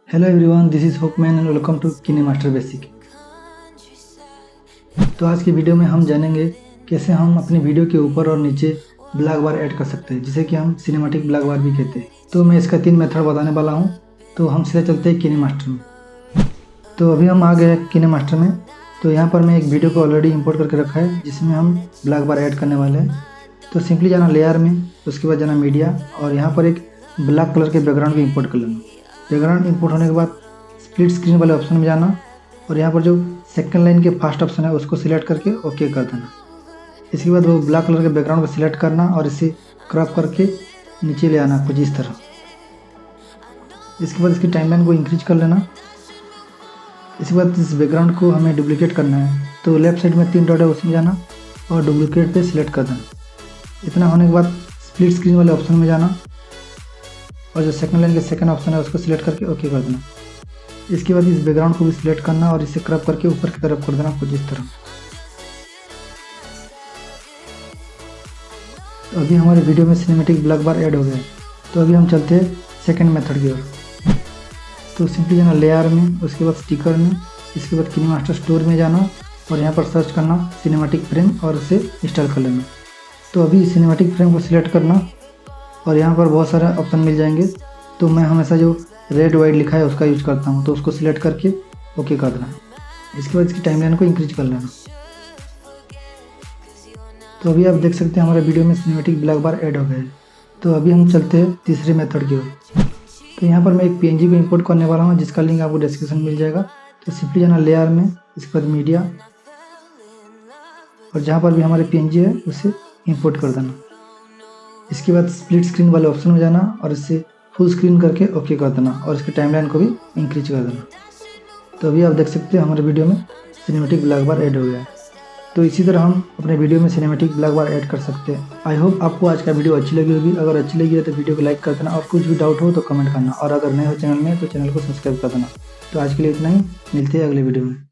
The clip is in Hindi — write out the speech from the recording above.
Hello everyone, this is Hopman and welcome to KineMaster basic. तो आज की वीडियो में हम जानेंगे कैसे हम अपनी वीडियो के ऊपर और नीचे ब्लैक बार ऐड कर सकते हैं, जिसे कि हम सिनेमैटिक ब्लैक बार भी कहते हैं। तो मैं इसका 3 मेथड बताने वाला हूं। तो हम सीधा चलते हैं किनेमास्टर में। तो अभी हम आ गए किनेमास्टर में। तो यहाँ पर मैं एक वीडियो को ऑलरेडी इंपोर्ट करके रखा है, जिसमें हम ब्लैक बार ऐड करने वाले हैं। तो सिंपली जाना लेयर में, उसके बाद जाना मीडिया, और यहाँ पर एक ब्लैक कलर के बैकग्राउंड को इंपोर्ट कर लेना। बैकग्राउंड इंपोर्ट होने के बाद स्प्लिट स्क्रीन वाले ऑप्शन में जाना और यहाँ पर जो सेकंड लाइन के फर्स्ट ऑप्शन है उसको सिलेक्ट करके ओके कर देना। इसके बाद वो ब्लैक कलर के बैकग्राउंड को सिलेक्ट करना और इसे क्रॉप करके नीचे ले आना कुछ इस तरह। इसके बाद इसकी टाइमलाइन को इंक्रीज कर लेना। इसके बाद इस बैकग्राउंड को हमें डुप्लीकेट करना है, तो लेफ्ट साइड में 3 डॉट है उसमें जाना और डुप्लीकेट पे सिलेक्ट कर देना। इतना होने के बाद स्प्लिट स्क्रीन वाले ऑप्शन में जाना और जो सेकंड लाइन के सेकंड ऑप्शन है उसको सिलेक्ट करके ओके कर देना। इसके बाद इस बैकग्राउंड को भी सिलेक्ट करना और इसे क्रॉप करके ऊपर की तरफ कर देना कुछ इस तरह। तो अभी हमारे वीडियो में सिनेमैटिक ब्लैक बार ऐड हो गया है। तो अभी हम चलते हैं सेकंड मेथड की ओर। तो सिंपली जाना लेयर में, उसके बाद स्टिकर में, इसके बाद किनेमास्टर स्टोर में जाना और यहाँ पर सर्च करना सिनेमैटिक फ्रेम और उसे इंस्टॉल कर लेना। तो अभी सिनेमैटिक फ्रेम को सिलेक्ट करना और यहाँ पर बहुत सारे ऑप्शन मिल जाएंगे। तो मैं हमेशा जो रेड वाइट लिखा है उसका यूज करता हूँ, तो उसको सिलेक्ट करके ओके कर देना। इसके बाद इसकी टाइमलाइन को इंक्रीज कर लेना। तो अभी आप देख सकते हैं हमारे वीडियो में सिनेमैटिक ब्लैक बार ऐड हो गया है। तो अभी हम चलते हैं तीसरे मेथड की ओर। तो यहाँ पर मैं एक PNG को इंपोर्ट करने वाला हूँ, जिसका लिंक आपको डिस्क्रिप्शन में मिल जाएगा। तो सिंपली जाना लेयर में, इसके बाद मीडिया, और जहाँ पर भी हमारे PNG है उसे इंपोर्ट कर देना। इसके बाद स्प्लिट स्क्रीन वाले ऑप्शन में जाना और इसे फुल स्क्रीन करके ओके कर देना और इसकी टाइमलाइन को भी इंक्रीज कर देना। तो अभी आप देख सकते हैं हमारे वीडियो में सिनेमैटिक ब्लैक बार ऐड हो गया है। तो इसी तरह हम अपने वीडियो में सिनेमैटिक ब्लैक बार ऐड कर सकते हैं। आई होप आपको आज का वीडियो अच्छी लगी होगी। अगर अच्छी लगी है तो वीडियो को लाइक कर देना और कुछ भी डाउट हो तो कमेंट करना, और अगर नए हो चैनल में तो चैनल को सब्सक्राइब कर देना। तो आज के लिए इतना ही, मिलते हैं अगले वीडियो में।